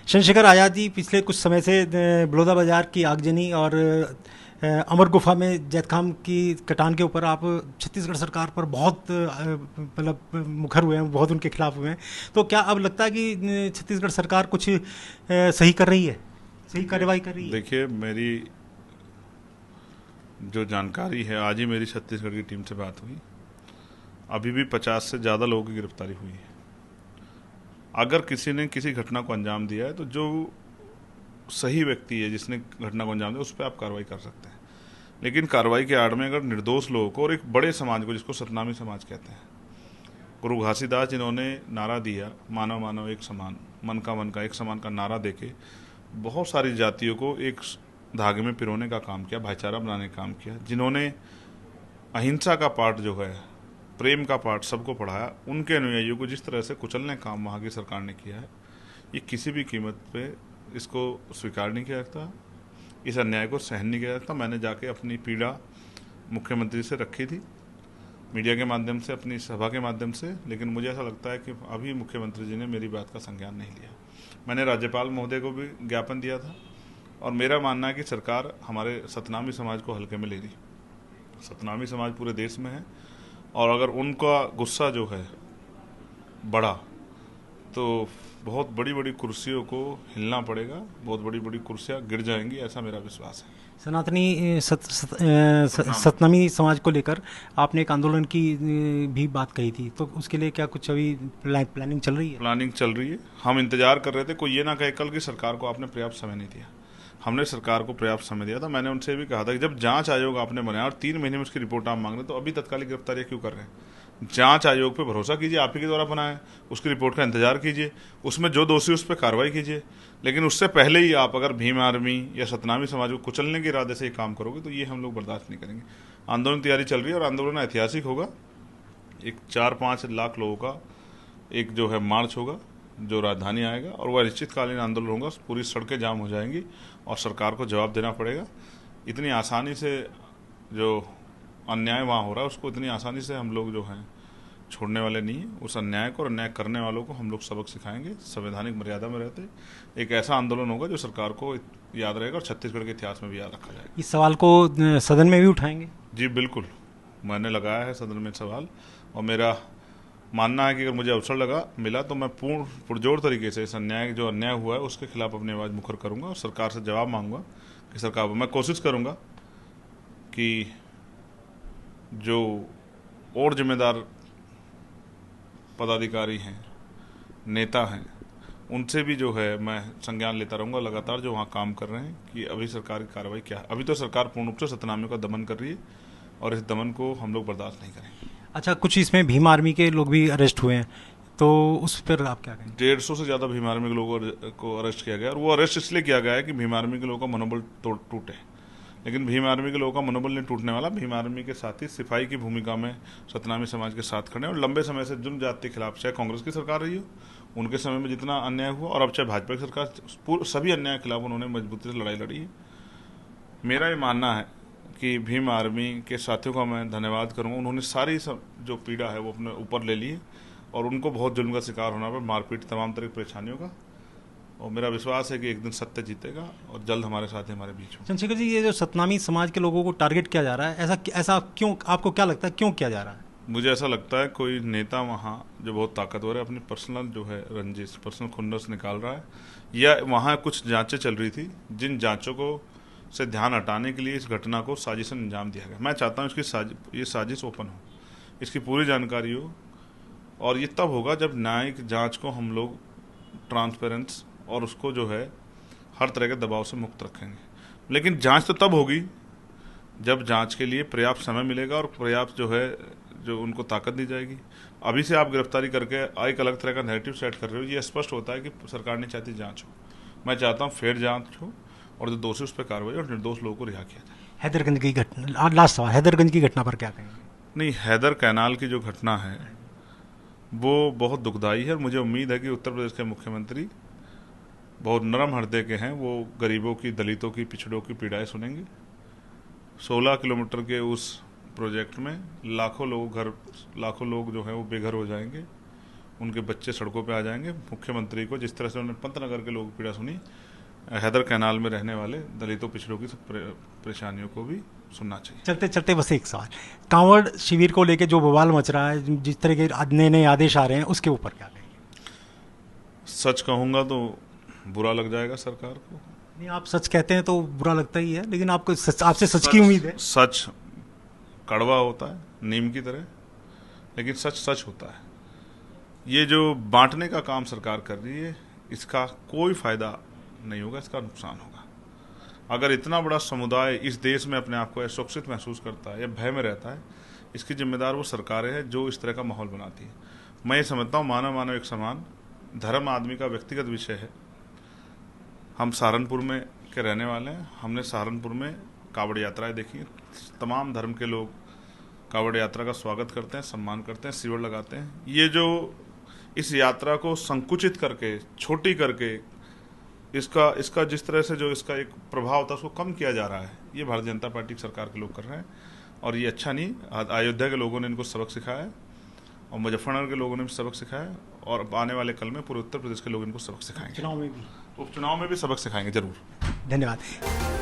चंद्रशेखर आज़ाद जी पिछले कुछ समय से बलौदाबाजार की आगजनी और अमर गुफा में जैतखाम की कटान के ऊपर आप छत्तीसगढ़ सरकार पर बहुत मतलब मुखर हुए हैं, बहुत उनके खिलाफ हुए हैं। तो क्या अब लगता है कि छत्तीसगढ़ सरकार कुछ सही कर रही है, सही कार्रवाई कर रही है? देखिए, मेरी जो जानकारी है, आज ही मेरी छत्तीसगढ़ की टीम से बात हुई। अभी भी 50 से ज़्यादा लोगों की गिरफ्तारी हुई है। अगर किसी ने किसी घटना को अंजाम दिया है तो जो सही व्यक्ति है जिसने घटना को अंजाम दिया उस पर आप कार्रवाई कर सकते हैं, लेकिन कार्रवाई के आड़ में अगर निर्दोष लोगों को और एक बड़े समाज को, जिसको सतनामी समाज कहते हैं, गुरु घासीदास जिन्होंने नारा दिया, मानव मानव एक समान, मन का एक समान का नारा देके बहुत सारी जातियों को एक धागे में पिरोने का काम किया, भाईचारा बनाने का काम किया, जिन्होंने अहिंसा का पाठ जो है, प्रेम का पाठ सबको पढ़ाया, उनके अनुयायियों को जिस तरह से कुचलने का काम वहाँ की सरकार ने किया है, ये किसी भी कीमत पे इसको स्वीकार नहीं किया जाता, इस अन्याय को सहन नहीं किया जाता। मैंने जाके अपनी पीड़ा मुख्यमंत्री से रखी थी, मीडिया के माध्यम से, अपनी सभा के माध्यम से, लेकिन मुझे ऐसा लगता है कि अभी मुख्यमंत्री जी ने मेरी बात का संज्ञान नहीं लिया। मैंने राज्यपाल महोदय को भी ज्ञापन दिया था और मेरा मानना है कि सरकार हमारे सतनामी समाज को हल्के में ले रही। सतनामी समाज पूरे देश में है और अगर उनका गुस्सा जो है बढ़ा तो बहुत बड़ी बड़ी कुर्सियों को हिलना पड़ेगा, बहुत बड़ी बड़ी कुर्सियां गिर जाएंगी, ऐसा मेरा विश्वास है। सनातनी सतनामी समाज को लेकर आपने एक आंदोलन की भी बात कही थी, तो उसके लिए क्या कुछ अभी प्लानिंग चल रही है? प्लानिंग चल रही है। हम इंतजार कर रहे थे, कोई ये ना कहे कल की सरकार को आपने पर्याप्त समय नहीं दिया। हमने सरकार को पर्याप्त समय दिया था। मैंने उनसे भी कहा था कि जब जांच आयोग आपने बनाया और 3 महीने में उसकी रिपोर्ट आप मांग रहे तो अभी तत्कालिक गिरफ्तारियां क्यों कर रहे हैं? जांच आयोग पे भरोसा कीजिए, आप ही के द्वारा बनाया है, उसकी रिपोर्ट का इंतजार कीजिए, उसमें जो दोषी उस पर कार्रवाई कीजिए। लेकिन उससे पहले ही आप अगर भीम आर्मी या सतनामी समाज को कुचलने के इरादे से ये काम करोगे तो ये हम लोग बर्दाश्त नहीं करेंगे। आंदोलन तैयारी चल रही है और आंदोलन ऐतिहासिक होगा। एक 4-5 लाख लोगों का एक जो है मार्च होगा जो राजधानी आएगा और वह अनिश्चितकालीन आंदोलन होगा। पूरी सड़कें जाम हो जाएंगी और सरकार को जवाब देना पड़ेगा। इतनी आसानी से जो अन्याय वहाँ हो रहा है उसको इतनी आसानी से हम लोग जो हैं छोड़ने वाले नहीं है। उस अन्याय को और अन्याय करने वालों को हम लोग सबक सिखाएंगे, संवैधानिक मर्यादा में रहते। एक ऐसा आंदोलन होगा जो सरकार को याद रहेगा और छत्तीसगढ़ के इतिहास में भी याद रखा जाएगा। इस सवाल को सदन में भी उठाएंगे? जी बिल्कुल, मैंने लगाया है सदन में सवाल और मेरा मानना है कि अगर मुझे अवसर मिला तो मैं पूर्ण पुरजोर तरीके से इस अन्याय जो अन्याय हुआ है उसके खिलाफ अपनी आवाज़ मुखर करूंगा और सरकार से जवाब मांगूंगा कि सरकार, मैं कोशिश करूंगा कि जो और जिम्मेदार पदाधिकारी हैं, नेता हैं, उनसे भी जो है मैं संज्ञान लेता रहूंगा लगातार, जो वहाँ काम कर रहे हैं, कि अभी सरकार की कार्रवाई क्या है। अभी तो सरकार पूर्ण रूप से सतनामियों का दमन कर रही है और इस दमन को हम लोग बर्दाश्त नहीं करेंगे। अच्छा, कुछ इसमें भीम आर्मी के लोग भी अरेस्ट हुए हैं, तो उस पर आप क्या कहेंगे? 150 से ज़्यादा भीम आर्मी के लोगों को अरेस्ट किया गया और वो अरेस्ट इसलिए किया गया है कि भीम आर्मी के लोगों का मनोबल टूटे। लेकिन भीम आर्मी के लोगों का मनोबल नहीं टूटने वाला। भीम आर्मी के साथ ही सिपाही की भूमिका में सतनामी समाज के साथ खड़े और लंबे समय से जुर्म जाति के खिलाफ, चाहे कांग्रेस की सरकार रही हो उनके समय में जितना अन्याय हुआ और अब चाहे भाजपा की सरकार, सभी अन्याय के खिलाफ उन्होंने मजबूती से लड़ाई लड़ी है। मेरा ये मानना है कि भीम आर्मी के साथियों का मैं धन्यवाद करूँगा। उन्होंने सारी जो पीड़ा है वो अपने ऊपर ले ली है और उनको बहुत जुल्म का शिकार होना पड़ा, मारपीट, तमाम तरह की परेशानियों का। और मेरा विश्वास है कि एक दिन सत्य जीतेगा और जल्द हमारे साथ हमारे बीच में। चंद्रशेखर जी, ये जो सतनामी समाज के लोगों को टारगेट किया जा रहा है, ऐसा क्यों, आपको क्या लगता है क्यों किया जा रहा है? मुझे ऐसा लगता है कोई नेता वहाँ जो बहुत ताकतवर है अपनी पर्सनल जो है रंजिश, पर्सनल खुन्नस निकाल रहा है, या वहाँ कुछ जांचें चल रही थी जिन जांचों को से ध्यान हटाने के लिए इस घटना को साजिशन अंजाम दिया गया। मैं चाहता हूँ इसकी ये साजिश ओपन हो, इसकी पूरी जानकारी हो और ये तब होगा जब न्यायिक जांच को हम लोग ट्रांसपेरेंस और उसको जो है हर तरह के दबाव से मुक्त रखेंगे। लेकिन जांच तो तब होगी जब जांच के लिए पर्याप्त समय मिलेगा और पर्याप्त जो है जो उनको ताकत दी जाएगी। अभी से आप गिरफ्तारी करके एक अलग तरह का नैरेटिव सेट कर रहे हो, ये स्पष्ट होता है कि सरकार नहीं चाहती जांच हो। मैं चाहता हूँ फेयर जांच हो और जो दोषी उस पर कार्रवाई और निर्दोष लोगों को रिहा किया जाए। हैदरगंज की घटना, लास्ट सवाल, हैदरगंज की घटना पर क्या कहेंगे? नहीं, हैदर कैनाल की जो घटना है वो बहुत दुखदाई है और मुझे उम्मीद है कि उत्तर प्रदेश के मुख्यमंत्री बहुत नरम हृदय के हैं, वो गरीबों की, दलितों की, पिछड़ों की पीड़ाएं सुनेंगे। 16 किलोमीटर के उस प्रोजेक्ट में लाखों लोग जो हैं वो बेघर हो जाएंगे, उनके बच्चे सड़कों पे आ जाएंगे। मुख्यमंत्री को जिस तरह से उन्होंने पंतनगर के लोगों की पीड़ा सुनी, हैदर कैनाल में रहने वाले दलितों पिछड़ों की सब परेशानियों को भी सुनना चाहिए। चलते चलते बस एक सवाल, कांवड़ शिविर को लेके जो बवाल मच रहा है, जिस तरह के नए नए आदेश आ रहे हैं, उसके ऊपर क्या कहेंगे? सच कहूँगा तो बुरा लग जाएगा सरकार को। नहीं, आप सच कहते हैं तो बुरा लगता ही है, लेकिन आपको आपसे सच की उम्मीद है। सच कड़वा होता है नीम की तरह, लेकिन सच सच होता है। ये जो बांटने का काम सरकार कर रही है, इसका कोई फायदा नहीं होगा, इसका नुकसान होगा। अगर इतना बड़ा समुदाय इस देश में अपने आप को असुरक्षित महसूस करता है या भय में रहता है, इसकी जिम्मेदार वो सरकारें हैं जो इस तरह का माहौल बनाती है। मैं ये समझता हूँ मानव मानव एक समान, धर्म आदमी का व्यक्तिगत विषय है। हम सहारनपुर में के रहने वाले हैं, हमने सहारनपुर में कावड़ यात्राएं देखी। तमाम धर्म के लोग कावड़ यात्रा का स्वागत करते हैं, सम्मान करते हैं, शिविर लगाते हैं। ये जो इस यात्रा को संकुचित करके, छोटी करके, इसका जिस तरह से जो इसका एक प्रभाव था उसको कम किया जा रहा है, ये भारतीय जनता पार्टी की सरकार के लोग कर रहे हैं और ये अच्छा नहीं। अयोध्या के लोगों ने इनको सबक सिखाया है और मुजफ्फरनगर के लोगों ने भी सबक सिखाया है और आने वाले कल में पूरे उत्तर प्रदेश के लोग इनको सबक सिखाएंगे। चुनाव में भी, उपचुनाव में भी सबक सिखाएंगे जरूर। धन्यवाद।